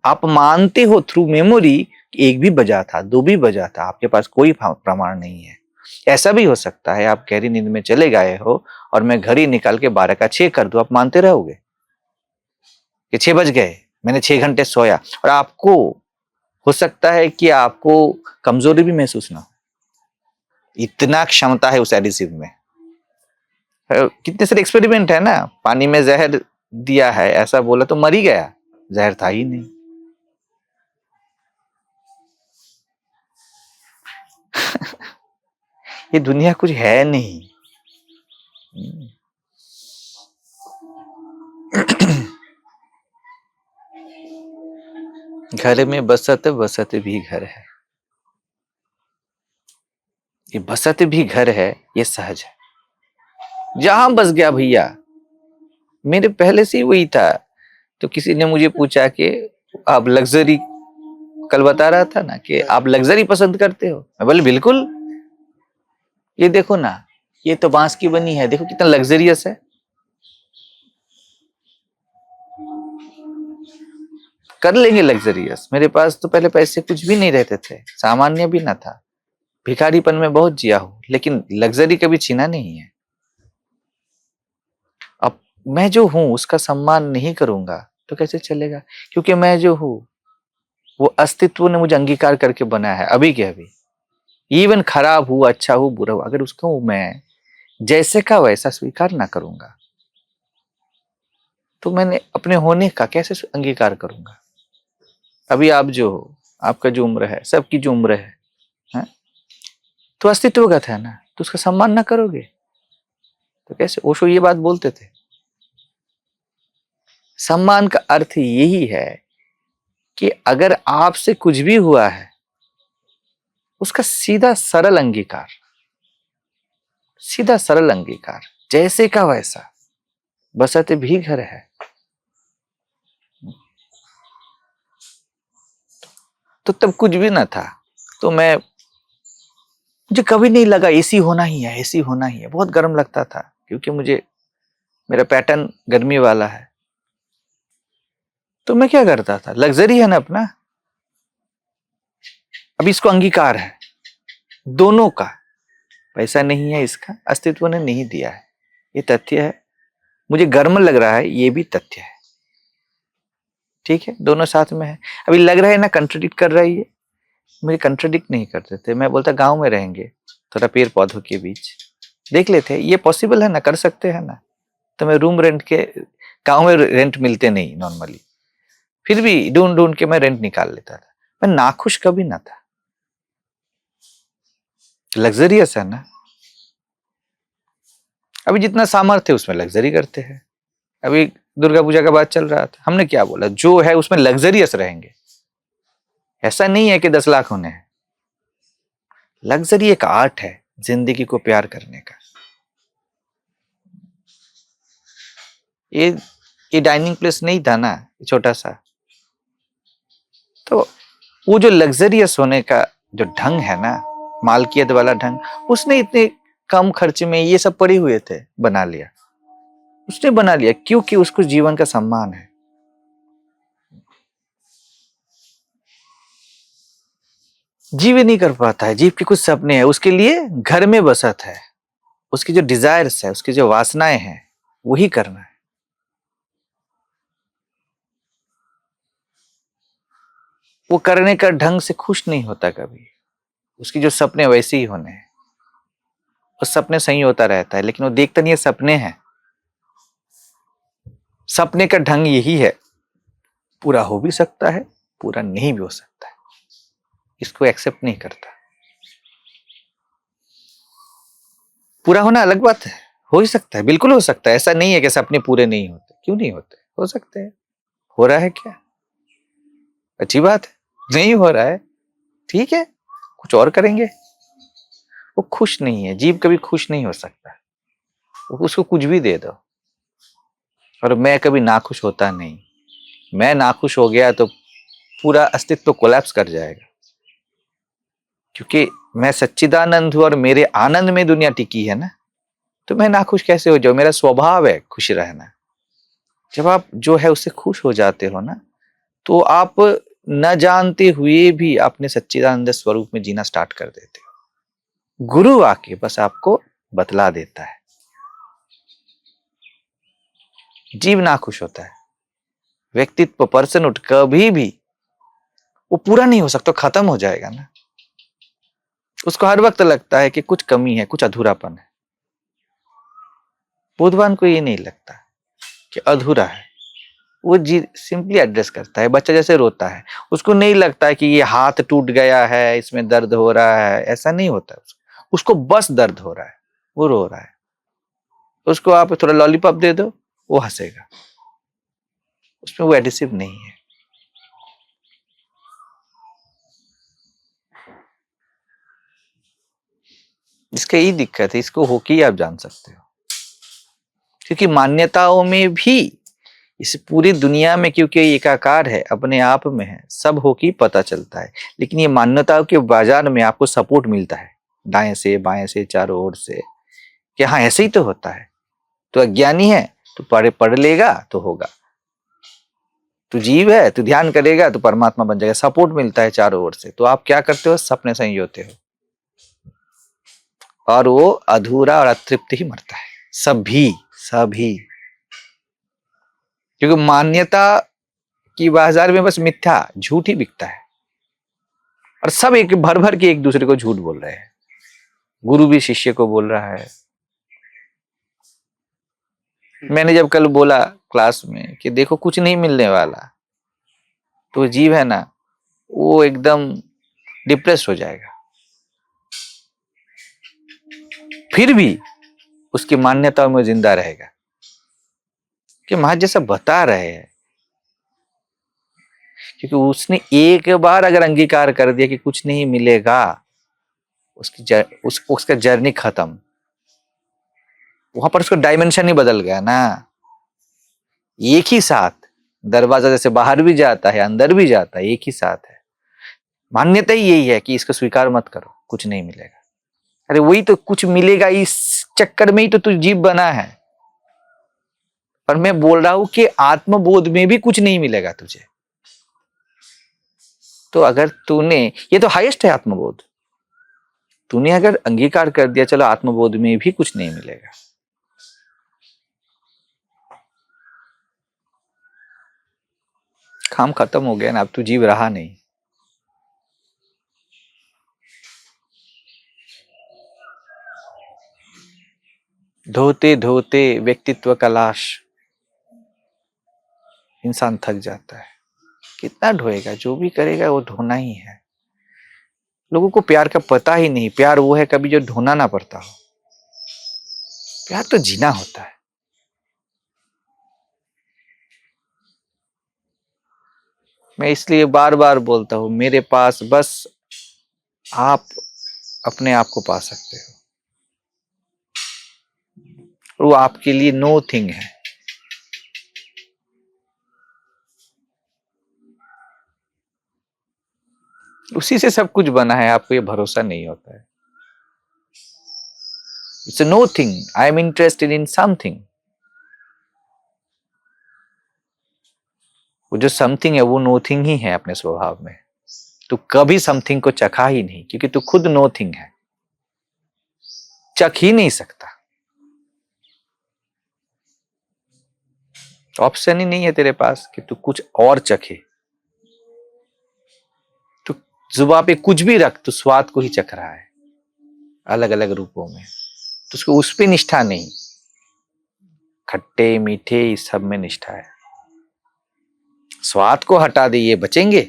Speaker 1: आप मानते हो थ्रू मेमोरी 1 भी बजा था, 2 भी बजा था, आपके पास कोई प्रमाण नहीं है। ऐसा भी हो सकता है आप गहरी नींद में चले गए हो और मैं घड़ी निकाल के 12 का 6 कर दूं, आप मानते रहोगे कि 6 बज गए, मैंने 6 घंटे सोया। और आपको हो सकता है कि आपको कमजोरी भी महसूस ना हो, इतना क्षमता है उस एडिसिव में। कितने सारे एक्सपेरिमेंट है ना, पानी में जहर दिया है ऐसा बोला तो मर ही गया, जहर था ही नहीं। ये दुनिया कुछ है नहीं। घर में बसत बसत भी घर है। ये बसत भी घर है, ये सहज है। जहां बस गया भैया, मेरे पहले से ही वही था। तो किसी ने मुझे पूछा कि आप लग्जरी, कल बता रहा था ना कि आप लग्जरी पसंद करते हो। मैं बोले बिल्कुल, ये देखो ना, ये तो बांस की बनी है, देखो कितना लग्जरियस है। कर लेंगे लग्जरियस। मेरे पास तो पहले पैसे कुछ भी नहीं रहते थे, सामान्य भी ना था, भिखारीपन में बहुत जिया हूं, लेकिन लग्जरी कभी छीना नहीं है। अब मैं जो हूं उसका सम्मान नहीं करूंगा तो कैसे चलेगा? क्योंकि मैं जो हूं वो अस्तित्व ने मुझे अंगीकार करके बनाया है अभी के अभी। इवन खराब हो, अच्छा हो, बुरा हो, अगर उसको मैं जैसे का वैसा स्वीकार ना करूंगा तो मैंने अपने होने का कैसे अंगीकार करूंगा? अभी आप जो हो, आपका जो उम्र है, सबकी जो उम्र है? तो अस्तित्वगत है ना, तो उसका सम्मान ना करोगे तो कैसे? ओशो ये बात बोलते थे। सम्मान का अर्थ यही है कि अगर आपसे कुछ भी हुआ है उसका सीधा सरल अंगीकार, सीधा सरल अंगीकार, जैसे का वैसा। बसत भी घर है। तो तब कुछ भी ना था, तो मुझे कभी नहीं लगा एसी होना ही है, एसी होना ही है। बहुत गर्म लगता था क्योंकि मेरा पैटर्न गर्मी वाला है। तो मैं क्या करता था, लग्जरी है ना अपना, अब इसको अंगीकार है दोनों का। पैसा नहीं है, इसका अस्तित्व ने नहीं दिया है, ये तथ्य है। मुझे गर्म लग रहा है, ये भी तथ्य है। ठीक है, दोनों साथ में है। अभी लग रहा है ना कंट्राडिक्ट कर रहा है ये, मुझे कंट्राडिक्ट नहीं करते थे। मैं बोलता गांव में रहेंगे, थोड़ा पेड़ पौधों के बीच देख लेते हैं, ये पॉसिबल है ना, कर सकते हैं ना। तो मैं रूम रेंट के, गाँव में रेंट मिलते नहीं नॉर्मली, फिर भी ढूंढ ढूंढ के मैं रेंट निकाल लेता था। मैं नाखुश कभी ना था। लग्जरियस है ना। अभी जितना सामर्थ्य है उसमें लग्जरी करते हैं। अभी दुर्गा पूजा का बात चल रहा था, हमने क्या बोला, जो है उसमें लग्जरियस रहेंगे। ऐसा नहीं है कि 10 लाख होने हैं। लग्जरी एक आर्ट है जिंदगी को प्यार करने का। ये डाइनिंग प्लेस नहीं था ना, छोटा सा। तो वो जो लग्जरियस होने का जो ढंग है ना, मालकियत वाला ढंग, उसने इतने कम खर्च में ये सब पड़े हुए थे बना लिया। उसने बना लिया क्योंकि उसको जीवन का सम्मान है। जीव नहीं कर पाता है, जीव के कुछ सपने हैं, उसके लिए घर में बसत है, उसकी जो डिजायर्स है, उसकी जो वासनाएं हैं, वही करना है। वो करने का ढंग से खुश नहीं होता कभी। उसकी जो सपने वैसे ही होने हैं, वो सपने सही होता रहता है, लेकिन वो देखता नहीं है सपने हैं। सपने का ढंग यही है, पूरा हो भी सकता है, पूरा नहीं भी हो सकता है, इसको एक्सेप्ट नहीं करता। पूरा होना अलग बात है, हो ही सकता है, बिल्कुल हो सकता है। ऐसा नहीं है कि सपने पूरे नहीं होते, क्यों नहीं होते, हो सकते हैं। हो रहा है क्या, अच्छी बात है। नहीं हो रहा है, ठीक है, कुछ और करेंगे। वो खुश नहीं है, जीव कभी खुश नहीं हो सकता। उसको कुछ भी दे दो। और मैं कभी नाखुश होता नहीं। मैं नाखुश हो गया तो पूरा अस्तित्व कोलैप्स कर जाएगा, क्योंकि मैं सच्चिदानंद हूं और मेरे आनंद में दुनिया टिकी है ना। तो मैं नाखुश कैसे हो जाऊं, मेरा स्वभाव है खुश रहना। जब आप जो है उससे खुश हो जाते हो ना, तो आप न जानते हुए भी अपने सच्चिदानंद स्वरूप में जीना स्टार्ट कर देते हो। गुरु आके बस आपको बतला देता है। जीव नाखुश होता है, व्यक्तित्व पर्सनहुड कभी भी वो पूरा नहीं हो सकता, खत्म हो जाएगा ना। उसको हर वक्त लगता है कि कुछ कमी है, कुछ अधूरापन है। बुद्धवान को ये नहीं लगता कि अधूरा है। वो जी सिंपली एड्रेस करता है। बच्चा जैसे रोता है, उसको नहीं लगता है कि ये हाथ टूट गया है, इसमें दर्द हो रहा है, ऐसा नहीं होता। उसको बस दर्द हो रहा है, वो रो रहा है। उसको आप थोड़ा लॉलीपॉप दे दो, वो हंसेगा। उसमें वो एडिसिव नहीं है। इसका यही दिक्कत है, इसको होके ही आप जान सकते हो। क्योंकि मान्यताओं में भी, इस पूरी दुनिया में क्योंकि एकाकार है, अपने आप में है, सब होके पता चलता है। लेकिन ये मान्यताओं के बाजार में आपको सपोर्ट मिलता है, दाएं से बाएं से चारों ओर से, कि हाँ ऐसे ही तो होता है। तो अज्ञानी है तो पढ़ लेगा तो होगा, तू जीव है तू ध्यान करेगा तो परमात्मा बन जाएगा। सपोर्ट मिलता है चारों ओर से। तो आप क्या करते हो, सपने संयोते हो, और वो अधूरा और अतृप्त ही मरता है। सभी सभी, क्योंकि मान्यता की बाजार में बस मिथ्या झूठ ही बिकता है। और सब एक भर भर के एक दूसरे को झूठ बोल रहे हैं। गुरु भी शिष्य को बोल रहा है। मैंने जब कल बोला क्लास में कि देखो कुछ नहीं मिलने वाला, तो जीव है ना, वो एकदम डिप्रेस हो जाएगा। फिर भी उसकी मान्यताओं में जिंदा रहेगा कि महाराज जैसा बता रहे हैं। क्योंकि उसने एक बार अगर अंगीकार कर दिया कि कुछ नहीं मिलेगा, उसका जर्नी खत्म। वहां पर उसका डायमेंशन ही बदल गया ना। एक ही साथ दरवाजा जैसे बाहर भी जाता है अंदर भी जाता है, एक ही साथ है। मान्यता ही यही है कि इसको स्वीकार मत करो, कुछ नहीं मिलेगा। अरे वही तो कुछ मिलेगा, इस चक्कर में ही तो तू जीव बना है। पर मैं बोल रहा हूं कि आत्मबोध में भी कुछ नहीं मिलेगा तुझे। तो अगर तूने, ये तो हाईएस्ट है आत्मबोध, तूने अगर अंगीकार कर दिया चलो आत्मबोध में भी कुछ नहीं मिलेगा, काम खत्म हो गया ना। अब तू जीव रहा नहीं। धोते धोते व्यक्तित्व का लाश इंसान थक जाता है। कितना ढोएगा, जो भी करेगा वो धोना ही है। लोगों को प्यार का पता ही नहीं। प्यार वो है कभी जो ढोना ना पड़ता हो। प्यार तो जीना होता है। मैं इसलिए बार बार बोलता हूं, मेरे पास बस आप अपने आप को पा सकते हो, वो आपके लिए नो थिंग है। उसी से सब कुछ बना है, आपको ये भरोसा नहीं होता है। It's know thing, I am interested in something. वो जो समथिंग है वो नो थिंग ही है अपने स्वभाव में। तू कभी समथिंग को चखा ही नहीं, क्योंकि तू खुद नो थिंग है, चख ही नहीं सकता। ऑप्शन ही नहीं है तेरे पास कि तू कुछ और चखे। तू जुबान पे कुछ भी रख, तू स्वाद को ही चख रहा है अलग अलग रूपों में। तो उसको उस पे निष्ठा नहीं। खट्टे मीठे इस सब में निष्ठा है। स्वाद को हटा दे ये बचेंगे,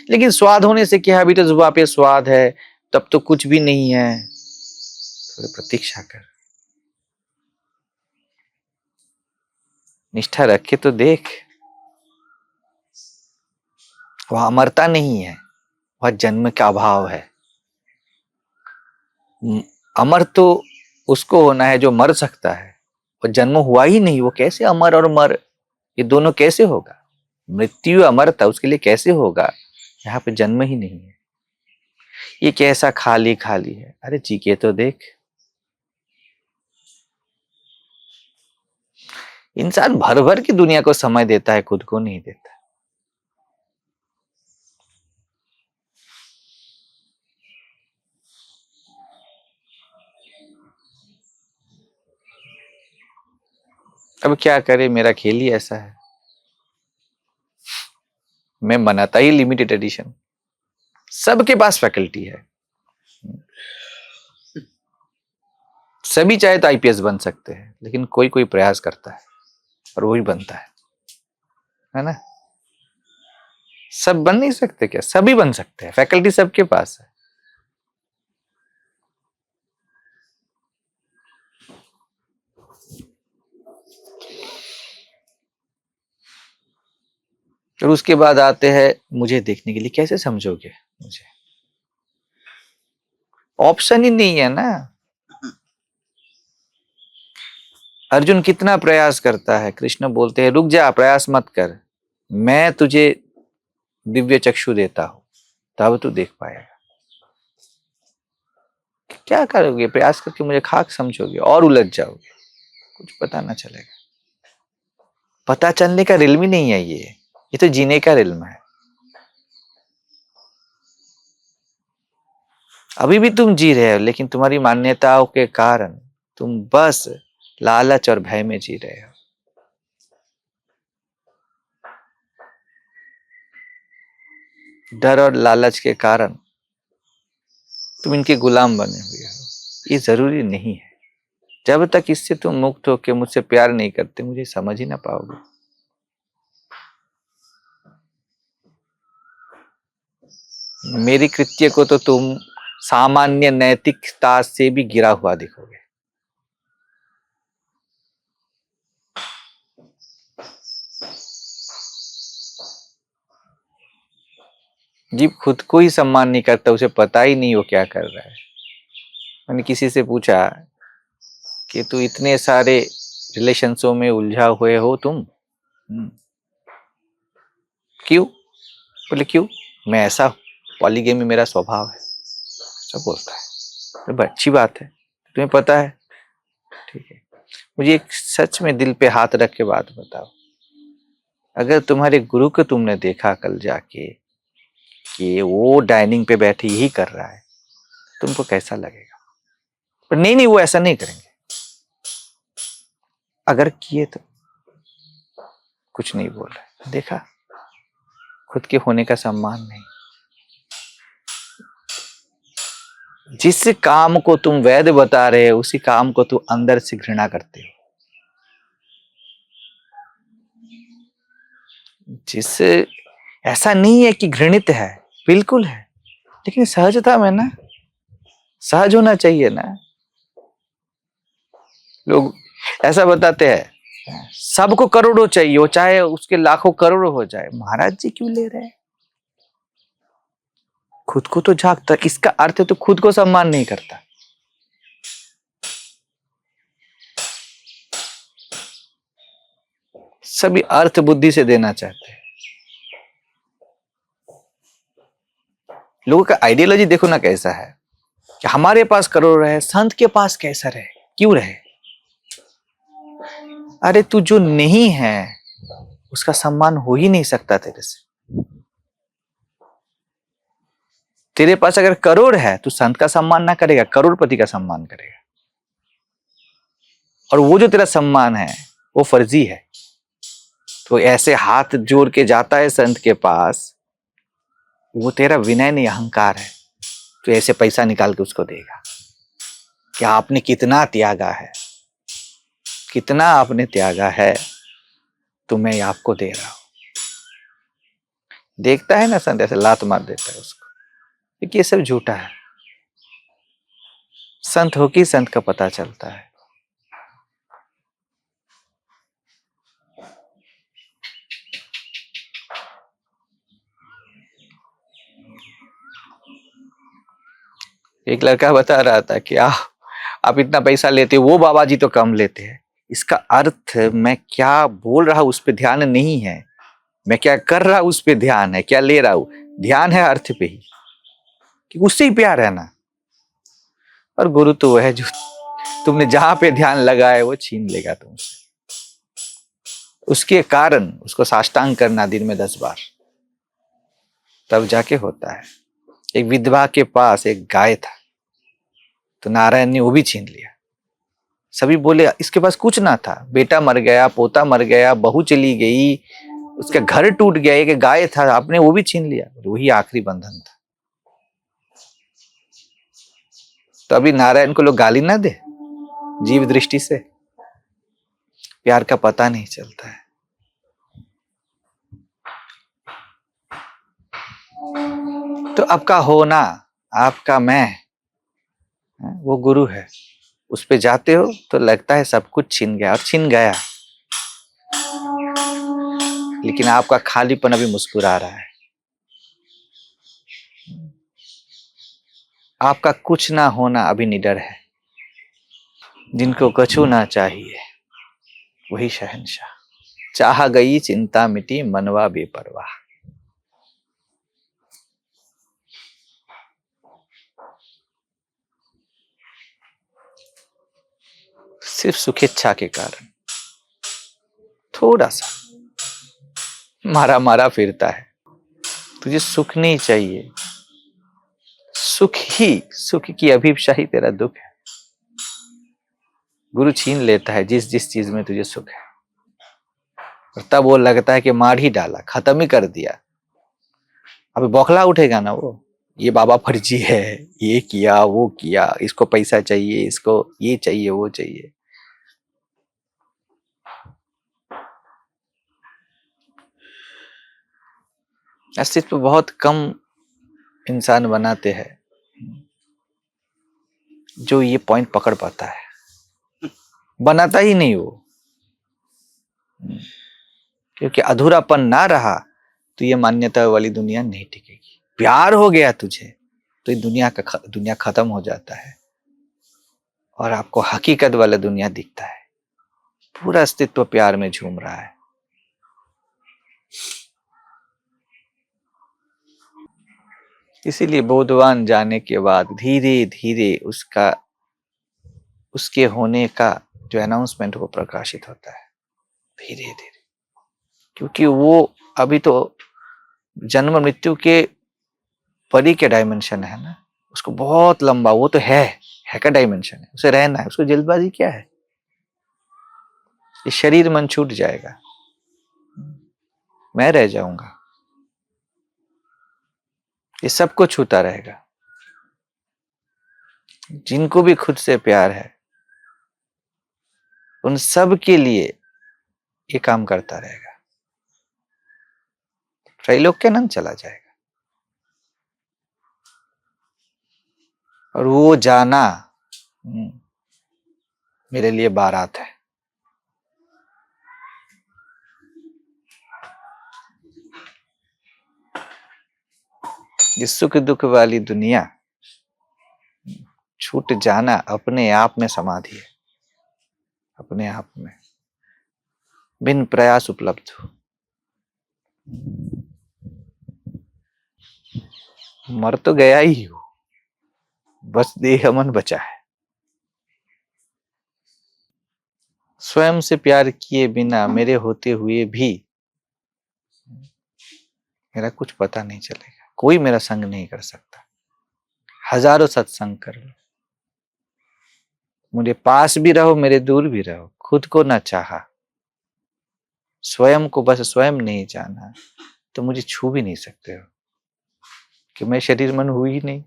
Speaker 1: लेकिन स्वाद होने से क्या, अभी तो जुबान पे स्वाद है, तब तो कुछ भी नहीं है। थोड़ी प्रतीक्षा कर, निष्ठा रख के तो देख। वह अमरता नहीं है, वह जन्म का अभाव है। अमर तो उसको होना है जो मर सकता है। वो जन्म हुआ ही नहीं, वो कैसे अमर और मर, ये दोनों कैसे होगा। मृत्यु अमरता उसके लिए कैसे होगा। यहाँ पे जन्म ही नहीं है। ये कैसा खाली खाली है, अरे जी के तो देख। इंसान भर भर की दुनिया को समय देता है, खुद को नहीं देता। अब क्या करे, मेरा खेल ही ऐसा है। मैं बनाता ही लिमिटेड एडिशन। सबके पास फैकल्टी है, सभी चाहे तो आईपीएस बन सकते हैं, लेकिन कोई कोई प्रयास करता है और वही बनता है ना। सब बन नहीं सकते क्या, सभी बन सकते हैं, फैकल्टी सबके पास है। और उसके बाद आते हैं मुझे देखने के लिए। कैसे समझोगे मुझे, ऑप्शन ही नहीं है ना। अर्जुन कितना प्रयास करता है, कृष्ण बोलते हैं रुक जा, प्रयास मत कर, मैं तुझे दिव्य चक्षु देता हूं, तब तू देख पाएगा। क्या करोगे, प्रयास करके मुझे खाक समझोगे और उलझ जाओगे, कुछ पता ना चलेगा। पता चलने का रिल्म ही नहीं है ये तो जीने का रिल्म है। अभी भी तुम जी रहे हो, लेकिन तुम्हारी मान्यताओं के कारण तुम बस लालच और भय में जी रहे हो। डर और लालच के कारण तुम इनके गुलाम बने हुए हो। ये जरूरी नहीं है। जब तक इससे तुम मुक्त हो के मुझसे प्यार नहीं करते, मुझे समझ ही ना पाओगे। मेरी कृत्य को तो तुम सामान्य नैतिकता से भी गिरा हुआ दिखोगे। जीव खुद को ही सम्मान नहीं करता, उसे पता ही नहीं वो क्या कर रहा है। मैंने किसी से पूछा कि तू इतने सारे रिलेशंसों में उलझा हुए हो तुम, क्यों? बोले क्यों, मैं ऐसा पॉलीगेमी मेरा स्वभाव है, सब बोलता है। तो अच्छी बात है, तुम्हें पता है, ठीक है। मुझे एक सच में दिल पे हाथ रख के बात बताओ, अगर तुम्हारे गुरु को तुमने देखा कल जाके कि वो डाइनिंग पे बैठे यही कर रहा है, तुमको कैसा लगेगा? पर नहीं नहीं, वो ऐसा नहीं करेंगे। अगर किए तो कुछ नहीं बोल रहे। देखा, खुद के होने का सम्मान नहीं।
Speaker 3: जिस काम को तुम वैध बता रहे हो उसी काम को तुम अंदर से घृणा करते हो। जिस ऐसा नहीं है कि घृणित है, बिल्कुल है, लेकिन सहजता में ना, सहज होना चाहिए ना। लोग ऐसा बताते हैं सबको करोड़ों चाहिए, वो चाहे उसके लाखों करोड़ हो जाए। महाराज जी क्यों ले रहे हैं? खुद को तो झांकता, इसका अर्थ है तो खुद को सम्मान नहीं करता। सभी अर्थ बुद्धि से देना चाहते हैं। लोगों का आइडियोलॉजी देखो ना कैसा है कि हमारे पास करोड़ रहे, संत के पास कैसा रहे, क्यों रहे? अरे तू जो नहीं है उसका सम्मान हो ही नहीं सकता तेरे से। तेरे पास अगर करोड़ है तो संत का सम्मान ना करेगा, करोड़पति का सम्मान करेगा। और वो जो तेरा सम्मान है वो फर्जी है। तो ऐसे हाथ जोड़ के जाता है संत के पास, वो तेरा विनय नहीं, अहंकार है। तो ऐसे पैसा निकाल के उसको देगा कि आपने कितना त्यागा है, कितना आपने त्यागा है, तो मैं आपको दे रहा हूं। देखता है ना संत, ऐसे लात मार देता है उसको, क्योंकि ये सब झूठा है। संत हो कि संत का पता चलता है। एक लड़का बता रहा था कि आप इतना पैसा लेते हो, वो बाबा जी तो कम लेते हैं। इसका अर्थ मैं क्या बोल रहा हूं उस पर ध्यान नहीं है, मैं क्या कर रहा हूं उस पर ध्यान है, क्या ले रहा हूं ध्यान है अर्थ पे ही, कि उससे ही प्यार है ना। और गुरु तो वह है जो तुमने जहां पे ध्यान लगाए वो छीन लेगा तुमसे। उसके कारण उसको साष्टांग करना दिन में 10 बार, तब जाके होता है। एक विधवा के पास एक गाय था, तो नारायण ने वो भी छीन लिया। सभी बोले इसके पास कुछ ना था, बेटा मर गया, पोता मर गया, बहू चली गई, उसका घर टूट गया, एक गाय था, आपने वो भी छीन लिया। वही आखिरी बंधन था। तो अभी नारायण को लोग गाली ना दे, जीव दृष्टि से प्यार का पता नहीं चलता है। तो आपका होना, आपका मैं, वो गुरु है। उस पे जाते हो तो लगता है सब कुछ छीन गया, और छीन गया, लेकिन आपका खालीपन अभी मुस्कुरा रहा है। आपका कुछ ना होना अभी निडर है। जिनको कछु ना चाहिए वही शहंशाह। चाह गई चिंता मिटी मनवा बेपरवाह। सिर्फ सुखेच्छा के कारण थोड़ा सा मारा मारा फिरता है। तुझे सुख नहीं चाहिए, सुख की अभिप्सा ही तेरा दुख है। गुरु छीन लेता है जिस जिस चीज में तुझे सुख है, और तब वो लगता है कि मार ही डाला, खत्म ही कर दिया। अभी बौखला उठेगा ना वो, ये बाबा फर्जी है, ये किया वो किया, इसको पैसा चाहिए, इसको ये चाहिए वो चाहिए। अस्तित्व बहुत कम इंसान बनाते हैं जो ये पॉइंट पकड़ पाता है। बनाता ही नहीं वो, क्योंकि अधूरापन ना रहा तो ये मान्यता वाली दुनिया नहीं टिकेगी। प्यार हो गया तुझे तो ये दुनिया खत्म हो जाता है, और आपको हकीकत वाला दुनिया दिखता है। पूरा अस्तित्व प्यार में झूम रहा है। इसीलिए बोधवान जाने के बाद धीरे धीरे उसके होने का जो अनाउंसमेंट वो प्रकाशित होता है, धीरे धीरे। क्योंकि वो अभी तो जन्म मृत्यु के परी के डायमेंशन है ना, उसको बहुत लंबा, वो तो है का डायमेंशन है, उसे रहना है। उसको जल्दबाजी क्या है? ये शरीर मन छूट जाएगा, मैं रह जाऊंगा, ये सबको छूता रहेगा। जिनको भी खुद से प्यार है, उन सब के लिए ये काम करता रहेगा। त्रैलोक्यानंद चला जाएगा। और वो जाना मेरे लिए बारात है। ये सुख दुख वाली दुनिया छूट जाना अपने आप में समाधि है, अपने आप में बिन प्रयास उपलब्ध हो। मर तो गया ही हो, बस देह मन बचा है। स्वयं से प्यार किए बिना मेरे होते हुए भी मेरा कुछ पता नहीं चलेगा। कोई मेरा संग नहीं कर सकता। हजारों सत्संग कर लो, मुझे पास भी रहो, मेरे दूर भी रहो, खुद को ना चाहा, स्वयं को बस स्वयं नहीं जाना, तो मुझे छू भी नहीं सकते हो, कि मैं शरीर मन हुई ही नहीं।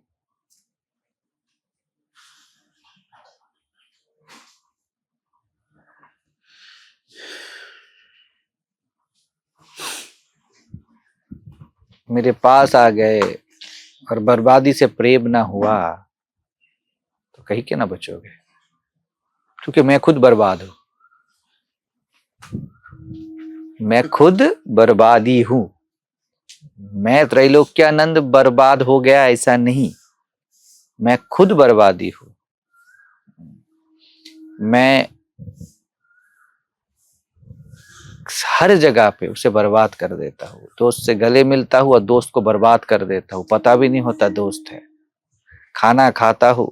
Speaker 3: मेरे पास आ गए और बर्बादी से प्रेम ना हुआ तो कहीं के ना बचोगे, क्योंकि मैं खुद बर्बाद हूं। मैं खुद बर्बादी हूं। मैं त्रैलोक्यानंद बर्बाद हो गया ऐसा नहीं, मैं खुद बर्बादी हूं। मैं हर जगह पे उसे बर्बाद कर देता हूँ। दोस्त से गले मिलता हूँ और दोस्त को बर्बाद कर देता हूँ, पता भी नहीं होता दोस्त है। खाना खाता हूँ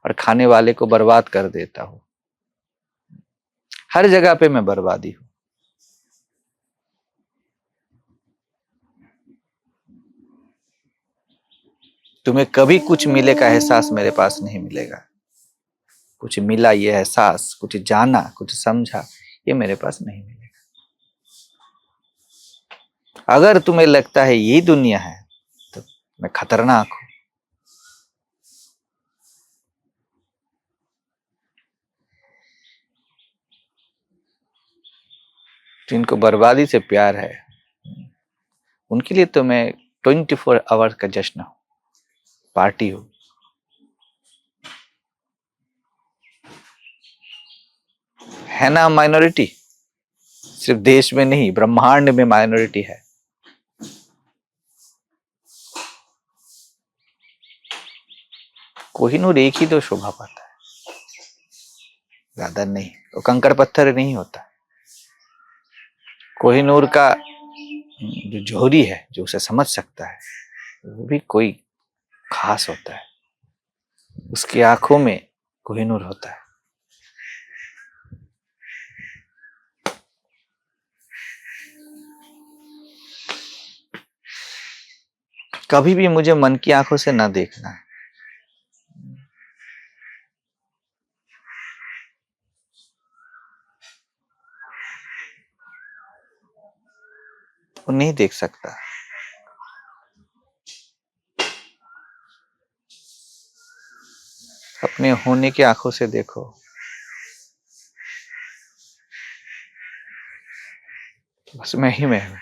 Speaker 3: और खाने वाले को बर्बाद कर देता हूँ। हर जगह पे मैं बर्बादी हूँ। तुम्हें कभी कुछ मिले का एहसास मेरे पास नहीं मिलेगा। कुछ मिला ये एहसास, कुछ जाना, कुछ समझा, ये मेरे पास नहीं मिलेगा। अगर तुम्हें लगता है यही दुनिया है तो मैं खतरनाक हूं। जिनको बर्बादी से प्यार है उनके लिए तो मैं 24 आवर्स का जश्न हूं, पार्टी हूं। है ना माइनॉरिटी, सिर्फ देश में नहीं ब्रह्मांड में माइनॉरिटी है। कोहिनूर एक ही तो शोभा पाता है, ज्यादा नहीं। वो कंकड़ पत्थर नहीं होता। कोहिनूर का जो जोहरी है, जो उसे समझ सकता है, वो भी कोई खास होता है। उसकी आंखों में कोहिनूर होता है। कभी भी मुझे मन की आंखों से ना देखना है। वो नहीं देख सकता। अपने होने की आंखों से देखो। बस मैं ही मैं हूं।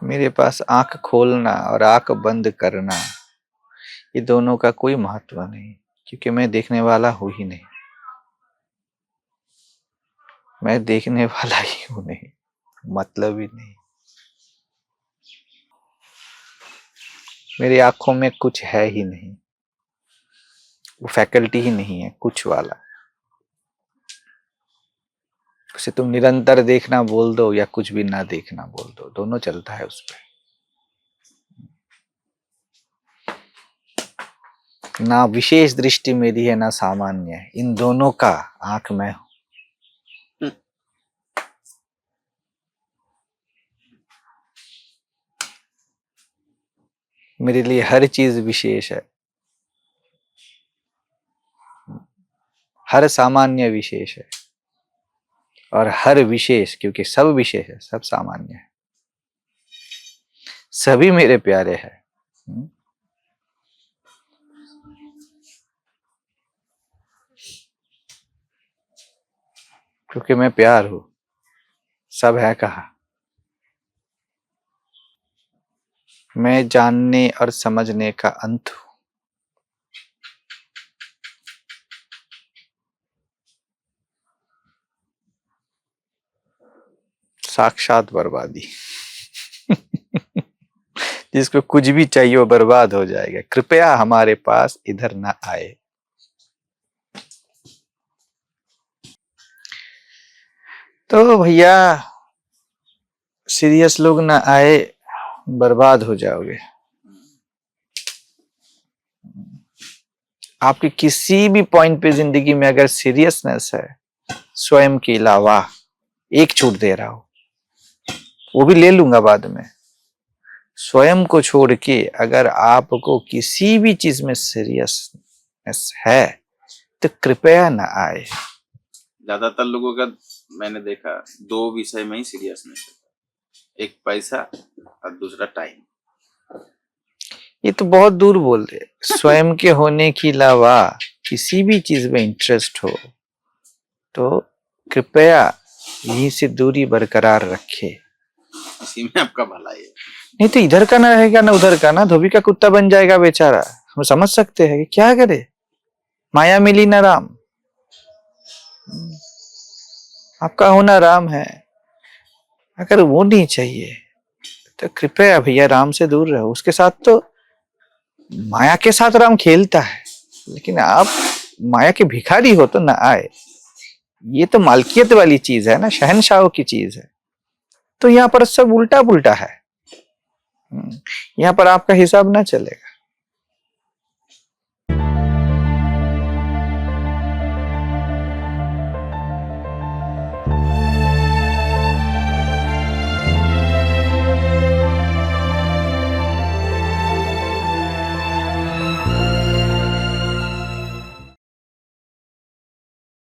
Speaker 3: मेरे पास आंख खोलना और आंख बंद करना, ये दोनों का कोई महत्व नहीं, क्योंकि मैं देखने वाला हूं ही नहीं। मैं देखने वाला ही हूं नहीं, मतलब ही नहीं। मेरी आंखों में कुछ है ही नहीं, वो फैकल्टी ही नहीं है कुछ वाला। उसे तुम निरंतर देखना बोल दो या कुछ भी ना देखना बोल दो, दोनों चलता है उस पर। ना विशेष दृष्टि मेरी है ना सामान्य है, इन दोनों का आंख मैं हूं। मेरे लिए हर चीज विशेष है। हर सामान्य विशेष है, और हर विशेष, क्योंकि सब विशेष है, सब सामान्य है, सभी मेरे प्यारे हैं। क्योंकि मैं प्यार हूं, सब है कहा। मैं जानने और समझने का अंत हूं। साक्षात बर्बादी। जिसको कुछ भी चाहिए वो बर्बाद हो जाएगा। कृपया हमारे पास इधर ना आए। तो भैया सीरियस लोग ना आए, बर्बाद हो जाओगे। आपके किसी भी पॉइंट पे जिंदगी में अगर सीरियसनेस है, स्वयं के अलावा एक छूट दे रहा हो, वो भी ले लूंगा बाद में। स्वयं को छोड़ के अगर आपको किसी भी चीज में सीरियसनेस है तो कृपया ना आए।
Speaker 2: ज्यादातर लोगों का मैंने देखा 2 विषय में ही सीरियसनेस है, एक पैसा और दूसरा टाइम।
Speaker 1: ये तो बहुत दूर बोल रहे। स्वयं के होने के अलावा किसी भी चीज में इंटरेस्ट हो तो कृपया यहीं से दूरी बरकरार रखे।
Speaker 2: इसी में आपका भलाई है।
Speaker 1: नहीं तो इधर का ना रहेगा ना उधर का, ना धोबी का कुत्ता बन जाएगा बेचारा। हम समझ सकते हैं कि क्या करे, माया मिली ना राम। आपका होना राम है, अगर वो नहीं चाहिए तो कृपया भैया राम से दूर रहो। उसके साथ तो माया के साथ राम खेलता है, लेकिन आप माया के भिखारी हो तो ना आए। ये तो मालकियत वाली चीज है ना, शहनशाहों की चीज है। तो यहाँ पर सब उल्टा पुल्टा है। यहाँ पर आपका हिसाब ना चलेगा।